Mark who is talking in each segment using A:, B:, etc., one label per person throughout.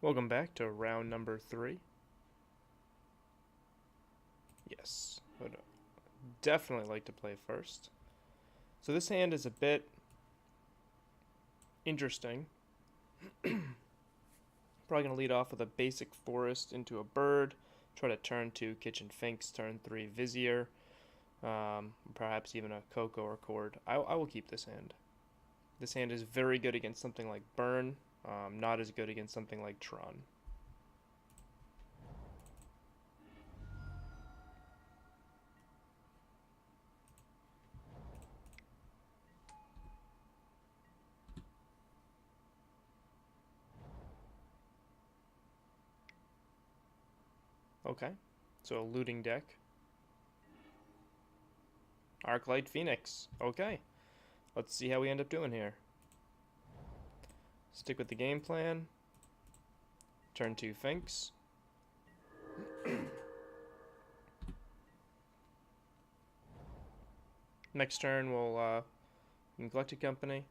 A: Welcome back to round number 3. Yes, would definitely like to play first. So this hand is a bit interesting. Probably going to lead off with a basic forest into a bird, try to turn 2 kitchen finks, turn 3 vizier, perhaps even a cocoa or cord. I will keep this hand. This hand is very good against something like burn, not as good against something like Tron. Okay, so a looting deck. Arclight Phoenix. Okay, let's see how we end up doing here. Stick with the game plan. Turn 2 finks. Next turn we'll collect a company.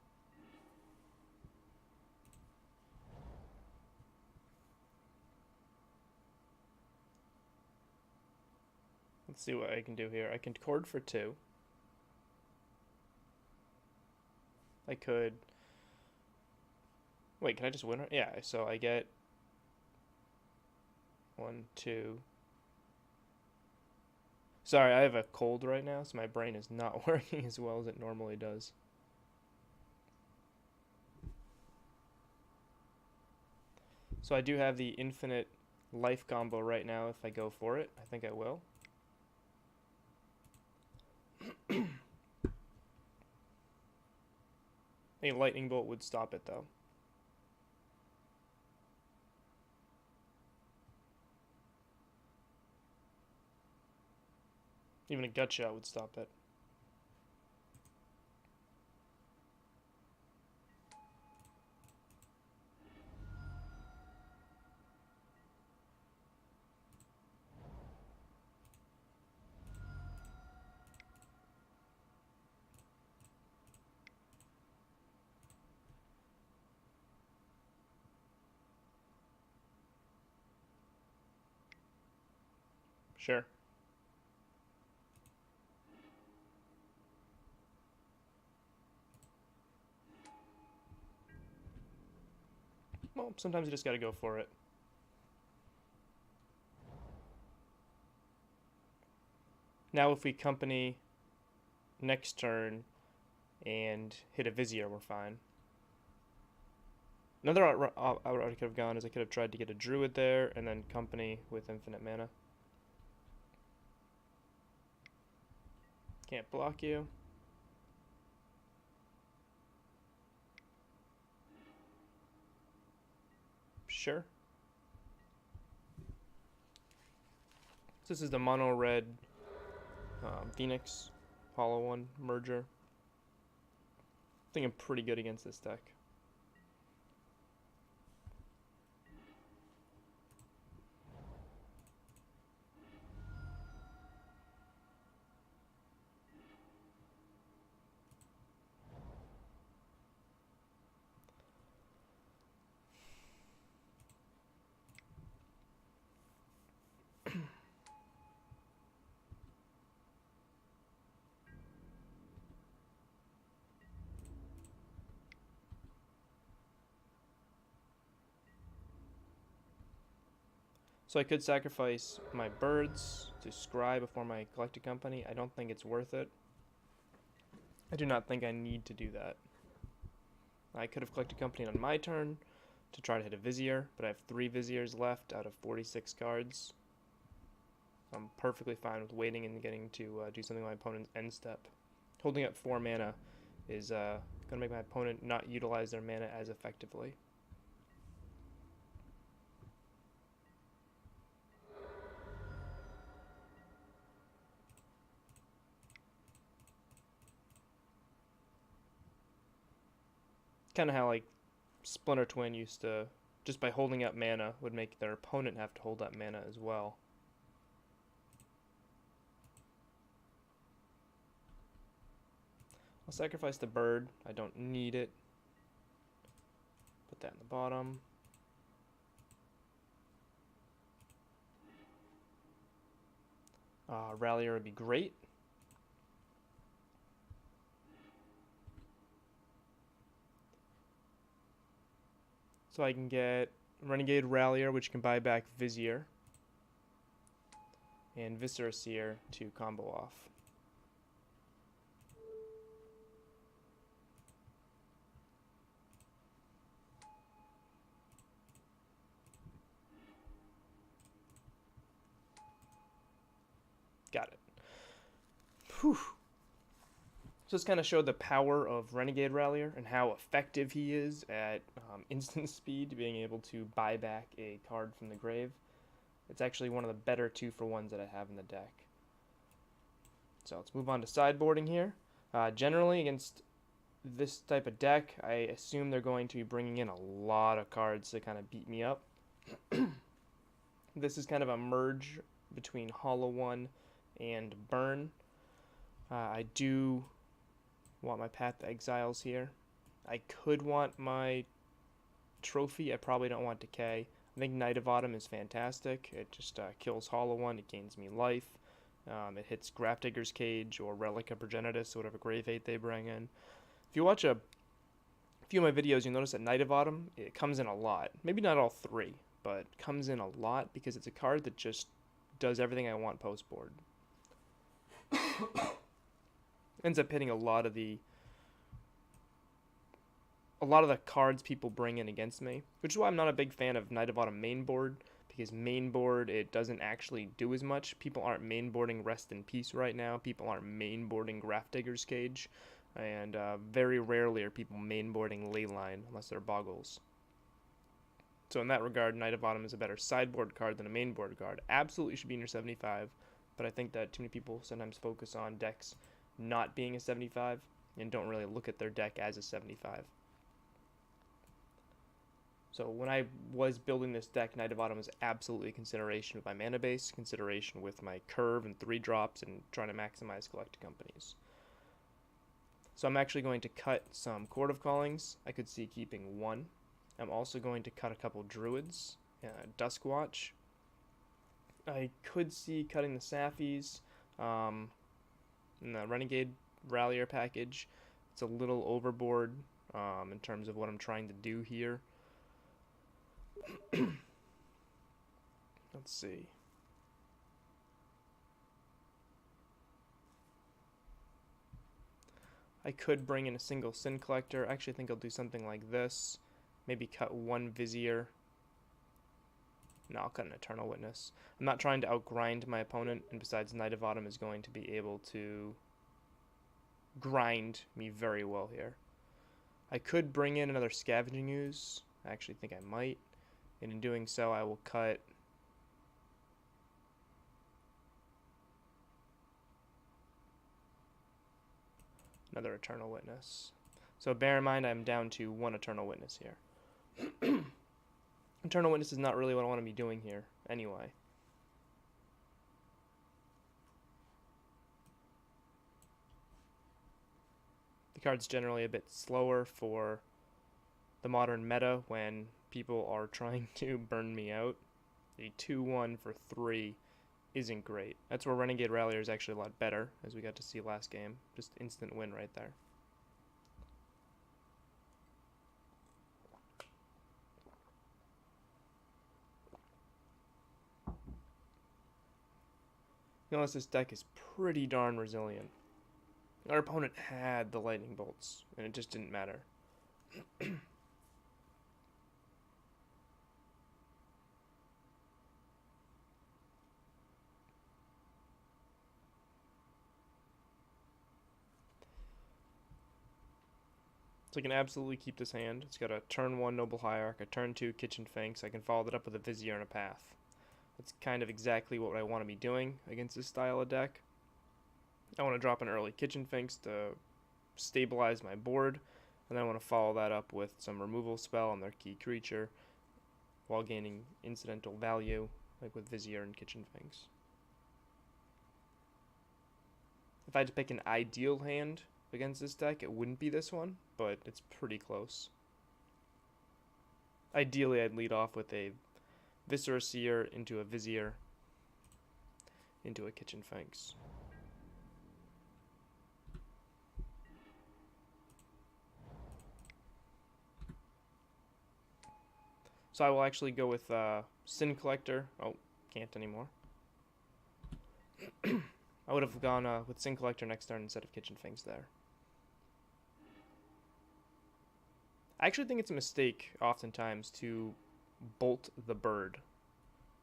A: Let's see what I can do here. I can cord for 2. I could... Wait, can I just win her? Yeah, so I get 1, 2. Sorry, I have a cold right now, so my brain is not working as well as it normally does. So I do have the infinite life combo right now if I go for it. I think I will. A lightning bolt would stop it though. Even a gut shot would stop it. Sure. Well, sometimes you just gotta go for it. Now if we company next turn and hit a vizier, we're fine. Another route I could have gone is I could have tried to get a druid there and then company with infinite mana. Can't block you. Sure. So this is the mono red Phoenix Hollow One merger. I think I'm pretty good against this deck. So I could sacrifice my birds to scry before my collected company. I don't think it's worth it. I do not think I need to do that. I could have collected company on my turn to try to hit a vizier, but I have 3 viziers left out of 46 cards. I'm perfectly fine with waiting and getting to do something on my opponent's end step. Holding up 4 mana is going to make my opponent not utilize their mana as effectively. Kind of how like Splinter Twin used to, just by holding up mana, would make their opponent have to hold up mana as well. I'll sacrifice the bird. I don't need it. Put that in the bottom. Rallier would be great. So I can get Renegade Rallier, which can buy back Vizier, and Viscera Seer to combo off. Got it. Whew. So this kind of showed the power of Renegade Rallier and how effective he is at instant speed, being able to buy back a card from the grave. It's actually one of the better 2-for-1s that I have in the deck. So let's move on to sideboarding here. Generally, against this type of deck, I assume they're going to be bringing in a lot of cards to kind of beat me up. This is kind of a merge between Hollow One and Burn. I do want my Path to Exiles here. I could want my Trophy. I probably don't want Decay. I think Knight of Autumn is fantastic. It just kills Hollow One. It gains me life. It hits Grafdigger's Cage or Relic of Progenitus, whatever grave hate they bring in. If you watch a few of my videos, you'll notice that Knight of Autumn, it comes in a lot. Maybe not all three, but comes in a lot because it's a card that just does everything I want post-board. Ends up hitting a lot of the cards people bring in against me, which is why I'm not a big fan of Knight of Autumn main board, because main board, it doesn't actually do as much. People aren't main boarding Rest in Peace right now. People aren't main boarding Grafdigger's Cage, and very rarely are people main boarding Leyline unless they're Boggles. So in that regard, Knight of Autumn is a better sideboard card than a main board card. Absolutely should be in your 75, but I think that too many people sometimes focus on decks not being a 75 and don't really look at their deck as a 75. So when I was building this deck, Knight of Autumn was absolutely a consideration with my mana base, consideration with my curve and 3 drops, and trying to maximize collected companies. So I'm actually going to cut some Court of Callings. I could see keeping 1. I'm also going to cut a couple Druids, Duskwatch. I could see cutting the Saphies, in the Renegade Rallier package. It's a little overboard in terms of what I'm trying to do here. Let's see. I could bring in a single Sin Collector. Actually, I think I'll do something like this. Maybe cut 1 Vizier. No, I'll cut an Eternal Witness. I'm not trying to outgrind my opponent, and besides, Knight of Autumn is going to be able to grind me very well here. I could bring in another Scavenging Ooze. I actually think I might. And in doing so, I will cut another Eternal Witness. So bear in mind, I'm down to 1 Eternal Witness here. Eternal Witness is not really what I want to be doing here, anyway. The card's generally a bit slower for the modern meta when people are trying to burn me out. A 2-1 for 3 isn't great. That's where Renegade Rallier is actually a lot better, as we got to see last game. Just instant win right there. Notice this deck is pretty darn resilient. Our opponent had the lightning bolts, and it just didn't matter. So I can absolutely keep this hand. It's got a turn 1 Noble Hierarch, a turn 2 Kitchen Finks. I can follow that up with a Vizier and a Path. That's kind of exactly what I want to be doing against this style of deck. I want to drop an early Kitchen Finks to stabilize my board, and then I want to follow that up with some removal spell on their key creature while gaining incidental value, like with Vizier and Kitchen Finks. If I had to pick an ideal hand against this deck, it wouldn't be this one, but it's pretty close. Ideally, I'd lead off with a Viscera Seer into a Vizier, into a Kitchen Finks. So I will actually go with Sin Collector. Oh, can't anymore. I would have gone with Sin Collector next turn instead of Kitchen Finks there. I actually think it's a mistake oftentimes to bolt the bird.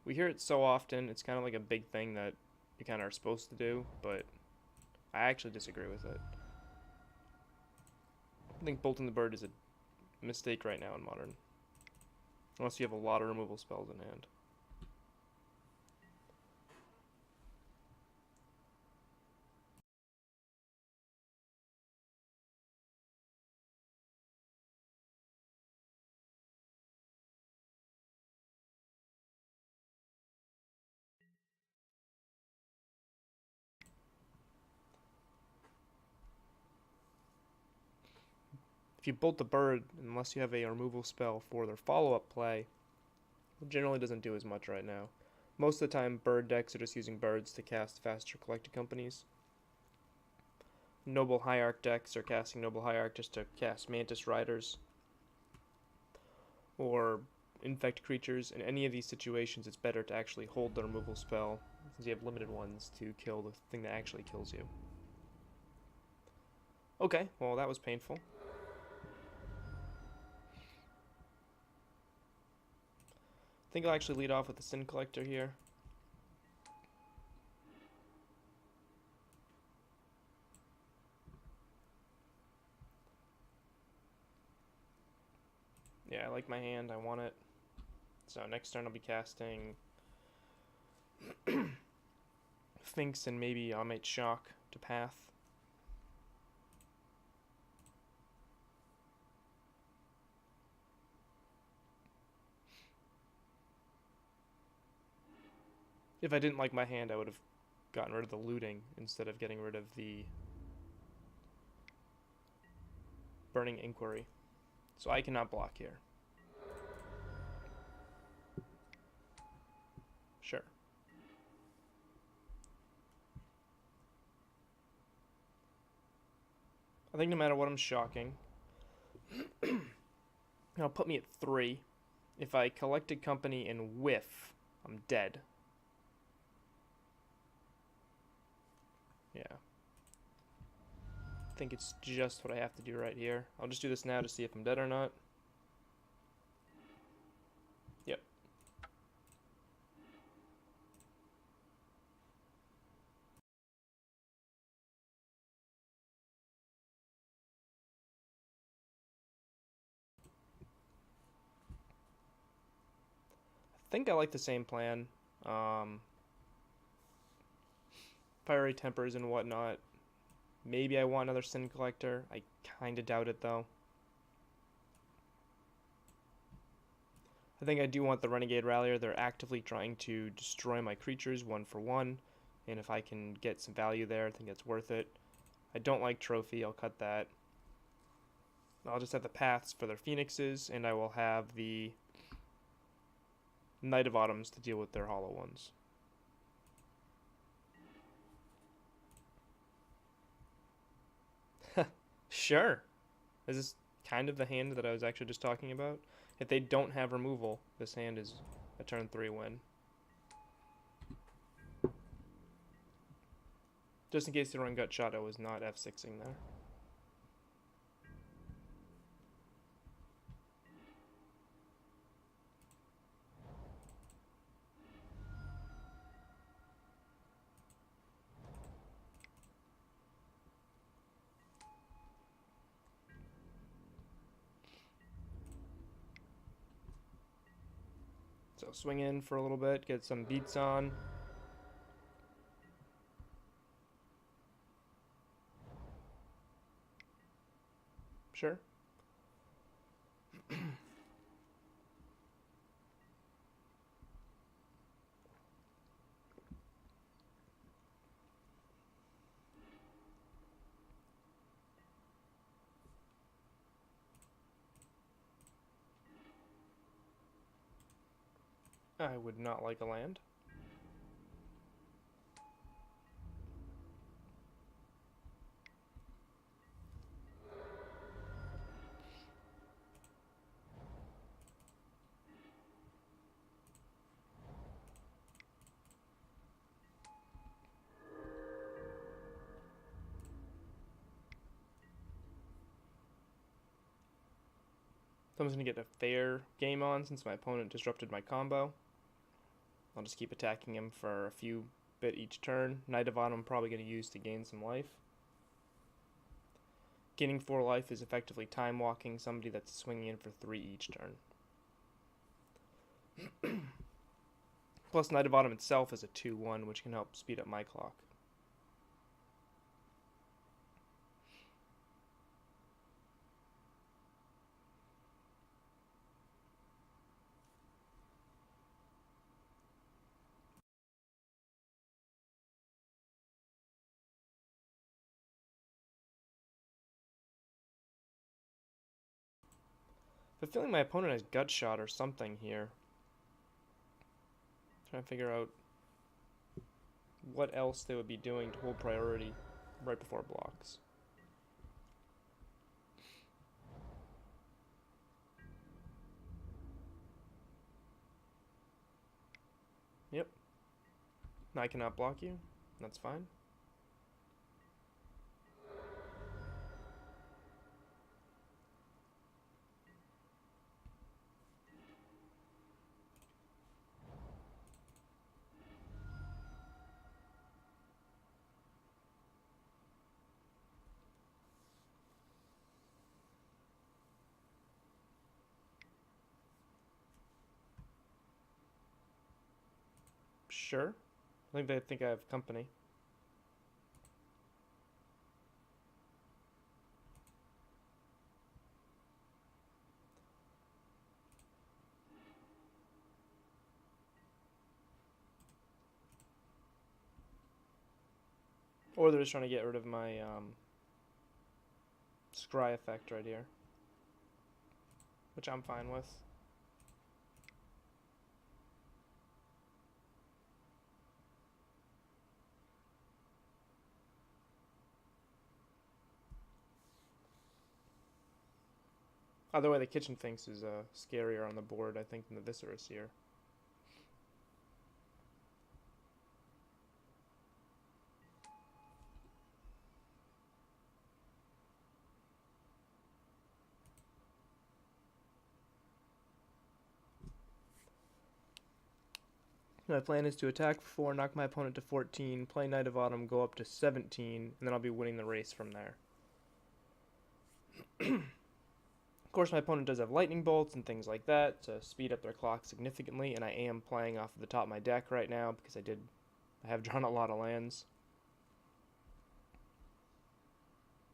A: We hear it so often, it's kind of like a big thing that you kind of are supposed to do, but I actually disagree with it. I think bolting the bird is a mistake right now in Modern. Unless you have a lot of removal spells in hand. If you bolt the bird, unless you have a removal spell for their follow-up play, it generally doesn't do as much right now. Most of the time, bird decks are just using birds to cast faster Collected Companies. Noble Hierarch decks are casting Noble Hierarch just to cast Mantis Riders or infect creatures. In any of these situations, it's better to actually hold the removal spell, since you have limited ones, to kill the thing that actually kills you. Okay, well that was painful. I think I'll actually lead off with the Sin Collector here. Yeah, I like my hand, I want it. So next turn I'll be casting Finks and maybe I might Shock to Path. If I didn't like my hand, I would have gotten rid of the looting instead of getting rid of the Burning Inquiry. So I cannot block here. Sure. I think no matter what I'm shocking, it'll put me at 3. If I Collected Company and whiff, I'm dead. Yeah. I think it's just what I have to do right here. I'll just do this now to see if I'm dead or not. Yep. I think I like the same plan. Fiery Tempers and whatnot. Maybe I want another Sin Collector. I kind of doubt it though. I think I do want the Renegade Rallier. They're actively trying to destroy my creatures 1 for 1. And if I can get some value there, I think that's worth it. I don't like Trophy. I'll cut that. I'll just have the Paths for their Phoenixes. And I will have the Knight of Autumns to deal with their Hollow ones. Sure. Is this kind of the hand that I was actually just talking about? If they don't have removal, this hand is a turn 3 win. Just in case they run Gut Shot, I was not F6ing there. So swing in for a little bit, get some beats on. Sure. I would not like a land. So I'm just going to get a fair game on since my opponent disrupted my combo. I'll just keep attacking him for a few bit each turn. Knight of Autumn I'm probably going to use to gain some life. Gaining 4 life is effectively time walking somebody that's swinging in for 3 each turn. Plus Knight of Autumn itself is a 2-1, which can help speed up my clock. I have a feeling my opponent has gut shot or something here. Trying to figure out what else they would be doing to hold priority right before blocks. Yep. I cannot block you. That's fine. Sure. I think they think I have company. Or they're just trying to get rid of my scry effect right here, which I'm fine with. Either way, the Kitchen Finks is scarier on the board, I think, than the Viscera Seer. My plan is to attack for 4, knock my opponent to 14, play Knight of Autumn, go up to 17, and then I'll be winning the race from there. Of course, my opponent does have lightning bolts and things like that to speed up their clock significantly, and I am playing off of the top of my deck right now because I have drawn a lot of lands.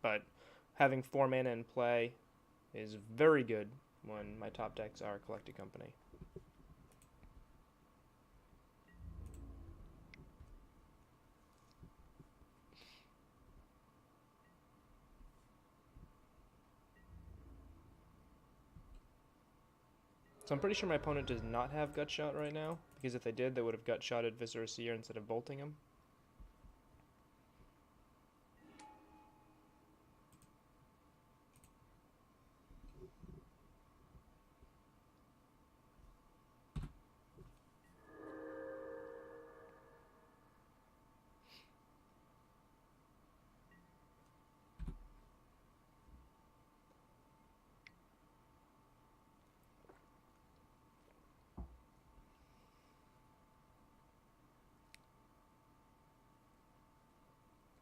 A: But having 4 mana in play is very good when my top decks are Collected Company. So I'm pretty sure my opponent does not have Gut Shot right now, because if they did, they would have Gut Shotted Viscera Seer instead of bolting him.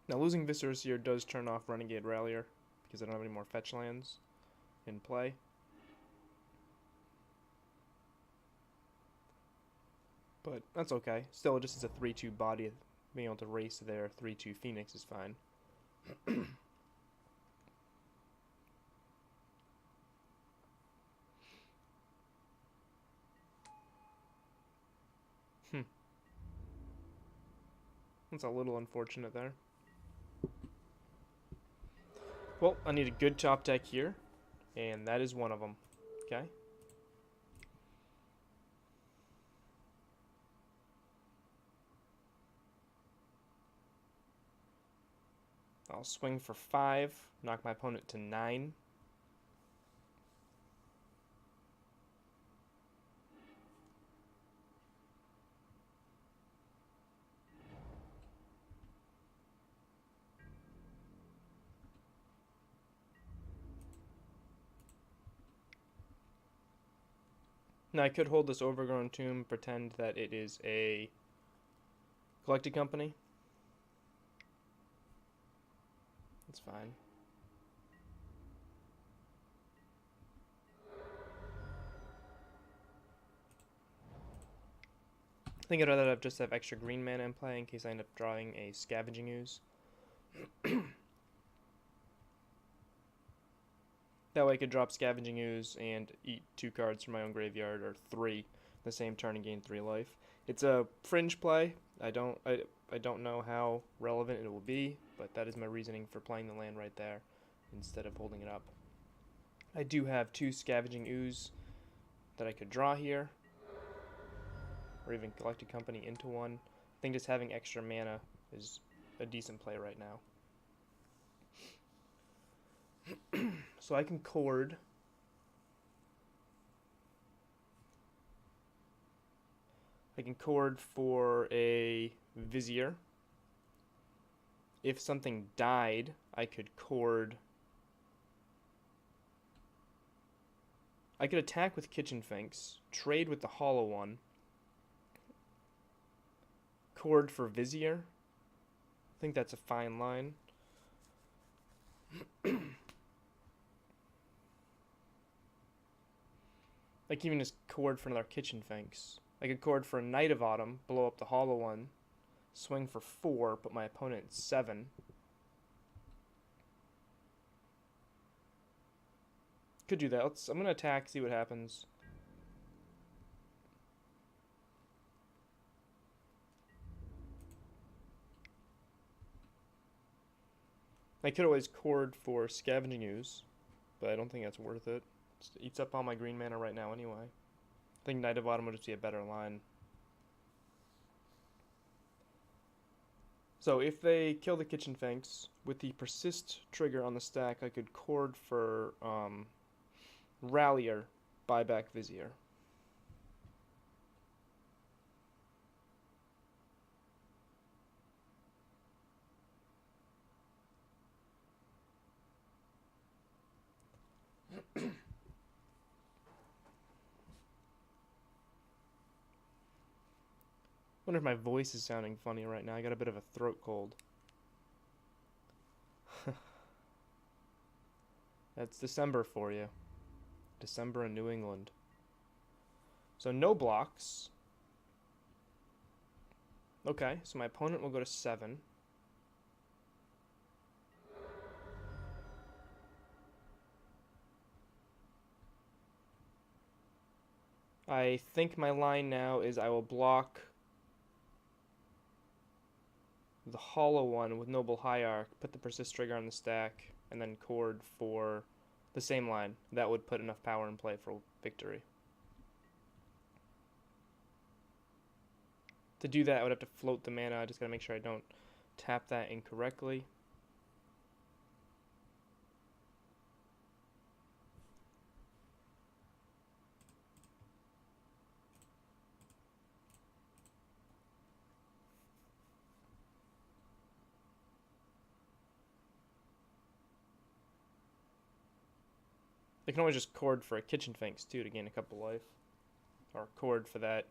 A: Now losing Viscera Seer does turn off Renegade Rallier, because I don't have any more fetch lands in play. But that's okay. Still, just as a 3-2 body, being able to race their 3-2 Phoenix is fine. That's a little unfortunate there. Well, I need a good top deck here, and that is one of them. Okay. I'll swing for 5, knock my opponent to 9. Now I could hold this overgrown tomb, pretend that it is a collected company. That's fine. I think I'd rather just have extra green mana in play in case I end up drawing a Scavenging Ooze. That way I could drop Scavenging Ooze and eat 2 cards from my own graveyard, or 3, the same turn and gain 3 life. It's a fringe play. I don't know how relevant it will be, but that is my reasoning for playing the land right there instead of holding it up. I do have 2 Scavenging Ooze that I could draw here, or even Collected Company into one. I think just having extra mana is a decent play right now. So I can chord. I can chord for a Vizier. If something died, I could chord. I could attack with Kitchen Finks, trade with the Hollow One, chord for Vizier. I think that's a fine line. I can even just chord for another Kitchen Finks. I could chord for a Knight of Autumn, blow up the Hollow One, swing for 4, put my opponent at 7. Could do that. I'm going to attack, see what happens. I could always chord for Scavenging Ooze, but I don't think that's worth it. It eats up all my green mana right now anyway. I think Knight of Autumn would just be a better line. So if they kill the Kitchen Finks, with the Persist trigger on the stack, I could chord for Rallier, buy back Vizier. Wonder if my voice is sounding funny right now. I got a bit of a throat cold. That's December for you. December in New England. So no blocks. Okay, so my opponent will go to 7. I think my line now is I will block the Hollow One with Noble Hierarch, put the Persist trigger on the stack, and then chord for the same line. That would put enough power in play for victory. To do that, I would have to float the mana. I just gotta make sure I don't tap that incorrectly. I can always just chord for a Kitchen Finks too to gain a couple life. Or chord for that.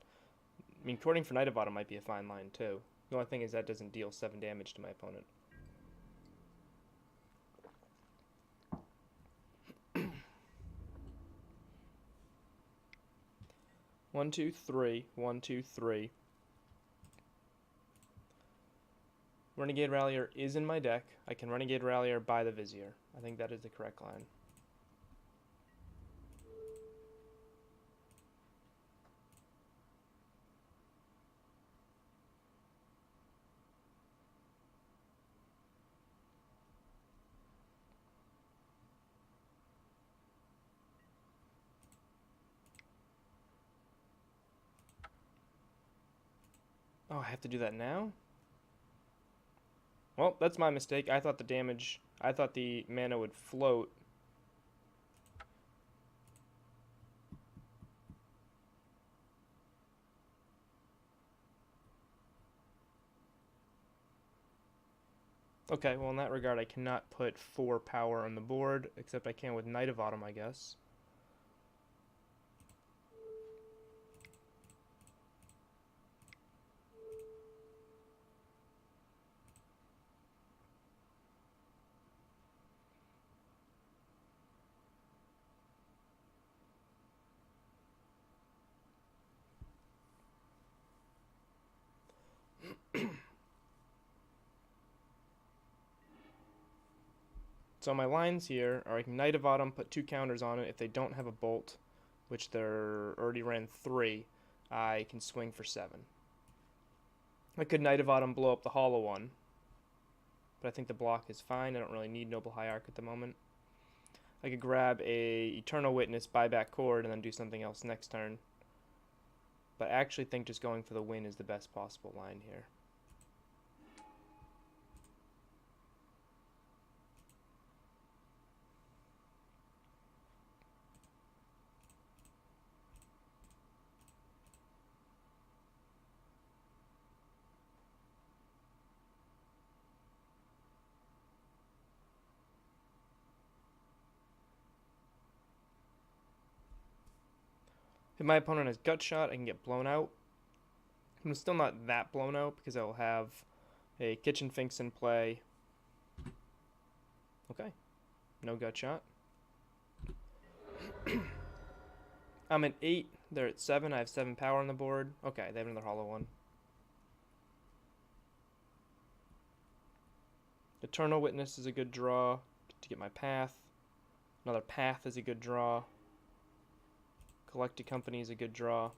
A: I mean, chording for Knight of Autumn might be a fine line too. The only thing is that doesn't deal 7 damage to my opponent. One, two, three. 1, 2, 3. Renegade Rallier is in my deck. I can Renegade Rallier by the Vizier. I think that is the correct line. Oh, I have to do that now? Well, that's my mistake. I thought the mana would float. Okay, well in that regard I cannot put 4 power on the board, except I can with Knight of Autumn, I guess. So my lines here are I can Knight of Autumn, put 2 counters on it. If they don't have a bolt, which they're already ran 3, I can swing for 7. I could Knight of Autumn blow up the hollow one, but I think the block is fine. I don't really need Noble Hierarch at the moment. I could grab a Eternal Witness, buy back Chord, and then do something else next turn. But I actually think just going for the win is the best possible line here. If my opponent has Gut Shot, I can get blown out. I'm still not that blown out because I will have a Kitchen Finks in play. Okay, no Gut Shot. I'm at 8, they're at 7, I have 7 power on the board. Okay, they have another hollow one. Eternal Witness is a good draw to get my path. Another path is a good draw. Collected Company is a good draw.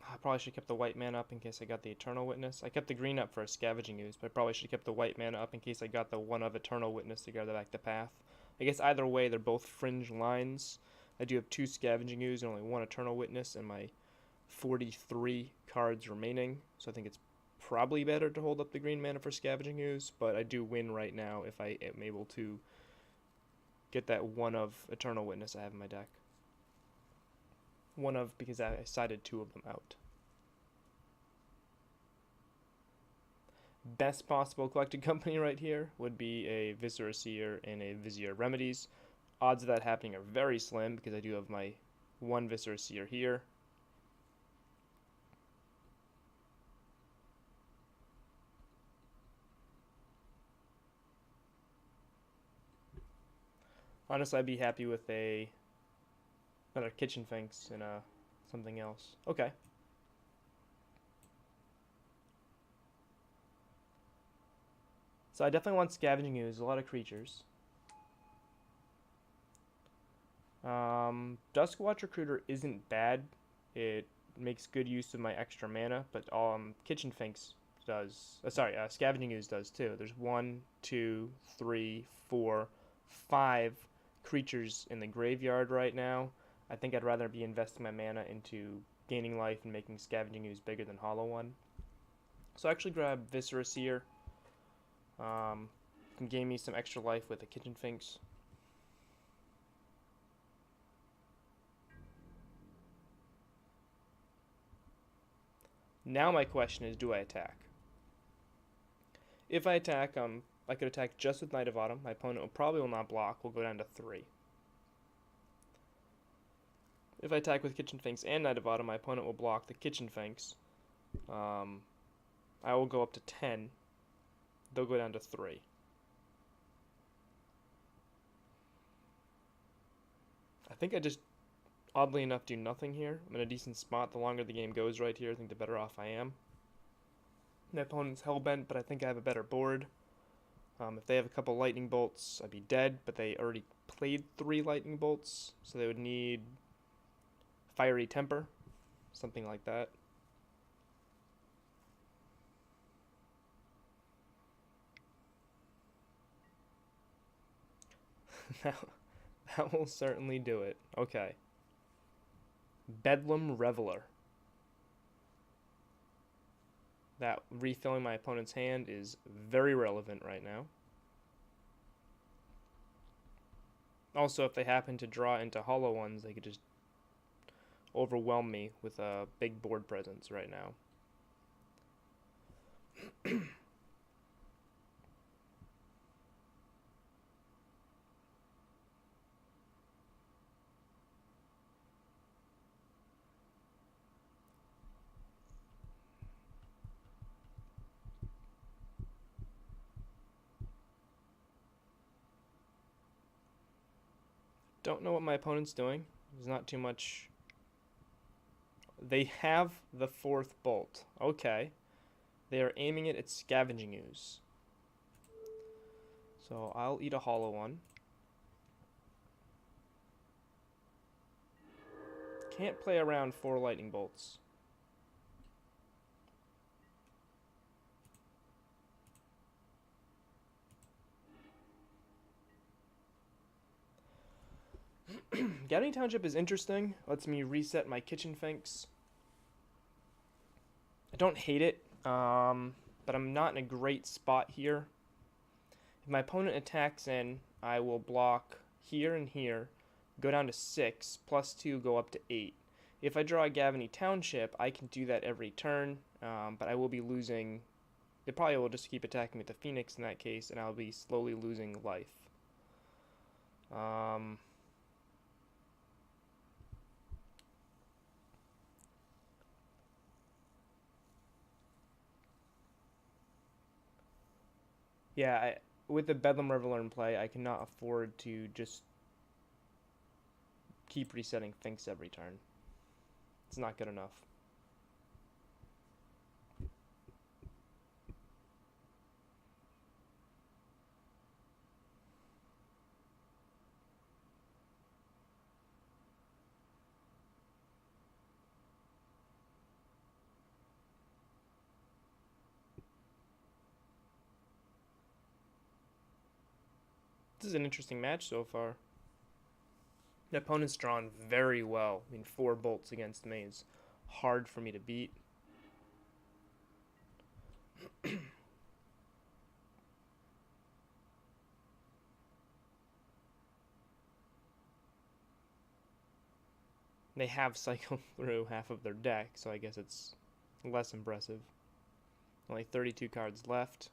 A: I probably should have kept the white mana up in case I got the Eternal Witness. I kept the green up for a Scavenging Ooze, but I probably should have kept the white mana up in case I got the one of Eternal Witness to gather back the path. I guess either way, they're both fringe lines. I do have 2 Scavenging Ooze and only 1 Eternal Witness and my 43 cards remaining, so I think it's probably better to hold up the green mana for Scavenging Ooze, but I do win right now if I am able to get that one of Eternal Witness I have in my deck. One of, because I sided 2 of them out. Best possible Collected Company right here would be a Viscera Seer and a Vizier Remedies. Odds of that happening are very slim because I do have my 1 Viscera Seer here. Honestly, I'd be happy with another Kitchen Finks and something else. Okay. So I definitely want Scavenging Ooze, a lot of creatures. Duskwatch Recruiter isn't bad. It makes good use of my extra mana, but Kitchen Finks does. Scavenging Ooze does too. There's 1, 2, 3, 4, 5 creatures in the graveyard right now. I think I'd rather be investing my mana into gaining life and making Scavenging Ooze bigger than Hollow One. So I actually grab Viscera Seer. Can gain me some extra life with the Kitchen Finks. Now my question is, do I attack? If I attack, I could attack just with Knight of Autumn. My opponent probably will not block. We'll go down to 3. If I attack with Kitchen Finks and Knight of Autumn, my opponent will block the Kitchen Finks. I will go up to 10. They'll go down to 3. I think I just, oddly enough, do nothing here. I'm in a decent spot. The longer the game goes right here, I think the better off I am. My opponent's hellbent, but I think I have a better board. If they have a couple lightning bolts, I'd be dead, but they already played 3 lightning bolts, so they would need Fiery Temper, something like that. That will certainly do it. Okay. Bedlam Reveler. That refilling my opponent's hand is very relevant right now. Also, if they happen to draw into hollow ones, they could just overwhelm me with a big board presence right now. Don't know what my opponent's doing. There's not too much. They have the 4th bolt. Okay. They are aiming it at Scavenging Ooze. So I'll eat a hollow one. Can't play around 4 lightning bolts. Gathering Township is interesting. Lets me reset my kitchen finks. I don't hate it, but I'm not in a great spot here. If my opponent attacks in, I will block here and here, go down to 6, plus 2, go up to 8. If I draw a Gavany Township, I can do that every turn, but I will be losing. They probably will just keep attacking with the Phoenix in that case, and I'll be slowly losing life. Yeah, with the Bedlam Reveler in play, I cannot afford to just keep resetting Finks every turn. It's not good enough. This is an interesting match so far. The opponent's drawn very well. I mean, 4 bolts against me is hard for me to beat. They have cycled through half of their deck, so I guess it's less impressive. Only 32 cards left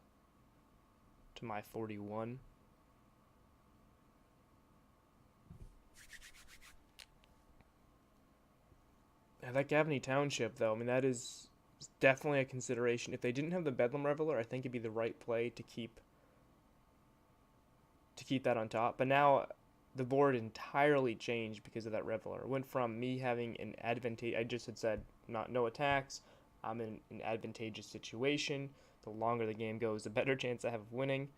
A: to my 41. Yeah, that Gavany Township, though, I mean, that is definitely a consideration. If they didn't have the Bedlam Reveler, I think it'd be the right play to keep that on top. But now the board entirely changed because of that Reveler. It went from me having an advantage. I just had said no attacks. I'm in an advantageous situation. The longer the game goes, the better chance I have of winning.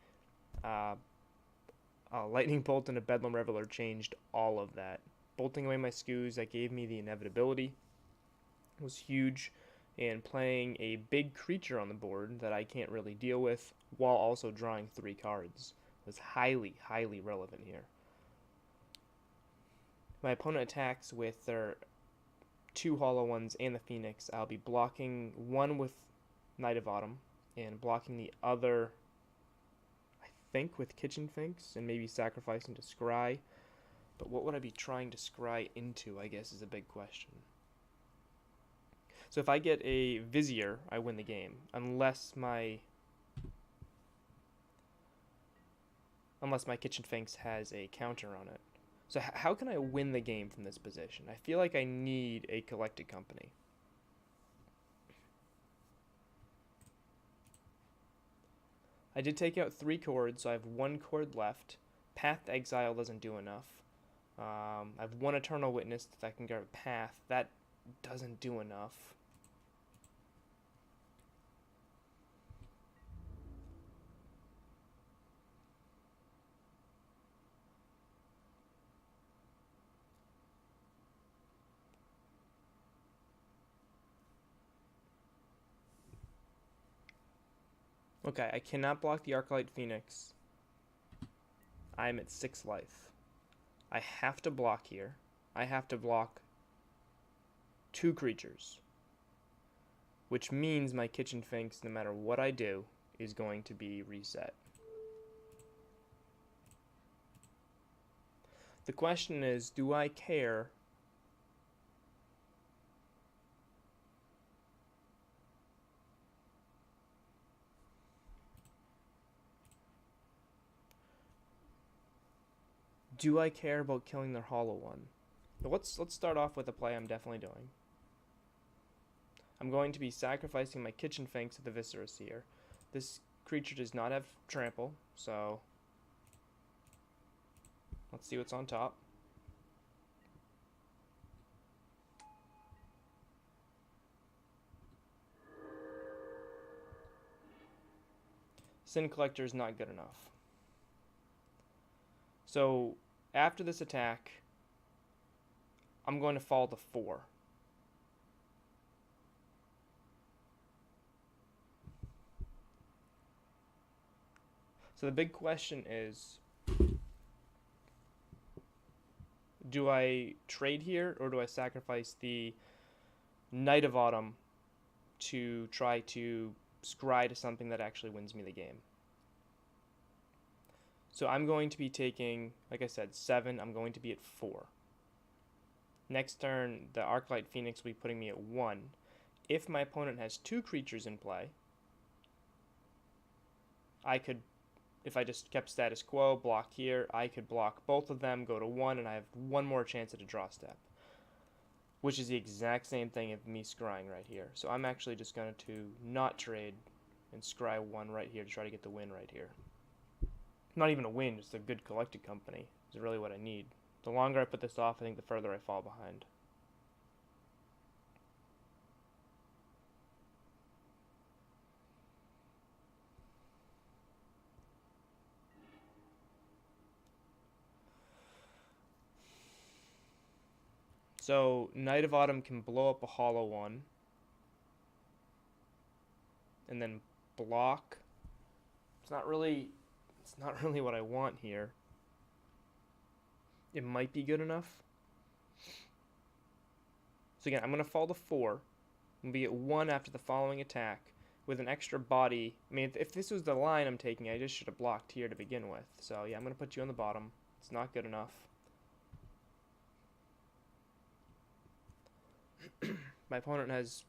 A: A Lightning Bolt and a Bedlam Reveler changed all of that. Bolting away my skews, that gave me the inevitability. It was huge. And playing a big creature on the board that I can't really deal with while also drawing 3 cards was highly, highly relevant here. My opponent attacks with their 2 hollow ones and the Phoenix. I'll be blocking one with Knight of Autumn and blocking the other, I think, with Kitchen Finks and maybe sacrificing to Scry. But what would I be trying to Scry into, I guess, is a big question. So if I get a Vizier, I win the game, unless my Kitchen Finks has a counter on it. So how can I win the game from this position? I feel like I need a Collected Company. I did take out 3 chords, so I have 1 chord left. Path to Exile doesn't do enough. I have 1 Eternal Witness that I can get a Path. That doesn't do enough. Okay, I cannot block the Arclight Phoenix. I'm at 6 life. I have to block here. I have to block 2 creatures. Which means my Kitchen Finks, no matter what I do, is going to be reset. The question is, do I care about killing their hollow one? But let's start off with a play I'm definitely doing. I'm going to be sacrificing my Kitchen Finks to the Viscera Seer. This creature does not have trample, so let's see what's on top. Sin Collector is not good enough. So after this attack, I'm going to fall to 4. So the big question is, do I trade here, or do I sacrifice the Knight of Autumn to try to scry to something that actually wins me the game? So I'm going to be taking, like I said, 7. I'm going to be at 4. Next turn, the Arclight Phoenix will be putting me at 1. If my opponent has 2 creatures in play, I could, if I just kept status quo, block here, I could block both of them, go to 1, and I have 1 more chance at a draw step, which is the exact same thing of me scrying right here. So I'm actually just going to not trade and scry 1 right here to try to get the win right here. Not even a win, just a good collected company is really what I need. The longer I put this off, I think the further I fall behind. So Knight of Autumn can blow up a hollow one and then block. It's not really what I want here. It might be good enough. So again, I'm going to fall to 4. I'm going to be at 1 after the following attack with an extra body. I mean, if this was the line I'm taking, I just should have blocked here to begin with. So yeah, I'm going to put you on the bottom. It's not good enough. My opponent has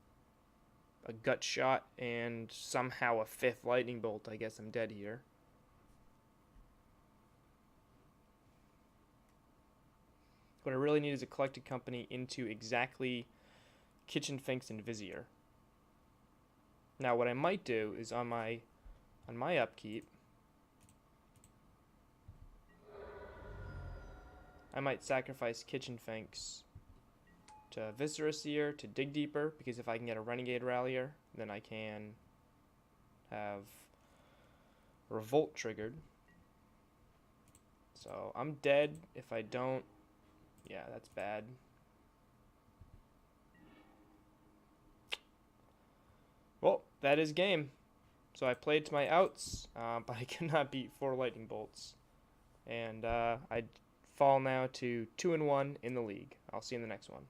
A: a gut shot and somehow a 5th lightning bolt. I guess I'm dead here. What I really need is a collected company into exactly Kitchen Finks and Vizier. Now what I might do is on my upkeep, I might sacrifice Kitchen Finks to Viscera to dig deeper, because if I can get a Renegade Rallier, then I can have Revolt triggered. So I'm dead if I don't. Yeah, that's bad. Well, that is game. So I played to my outs, but I could not beat 4 lightning bolts. And I fall now to 2-1 in the league. I'll see you in the next one.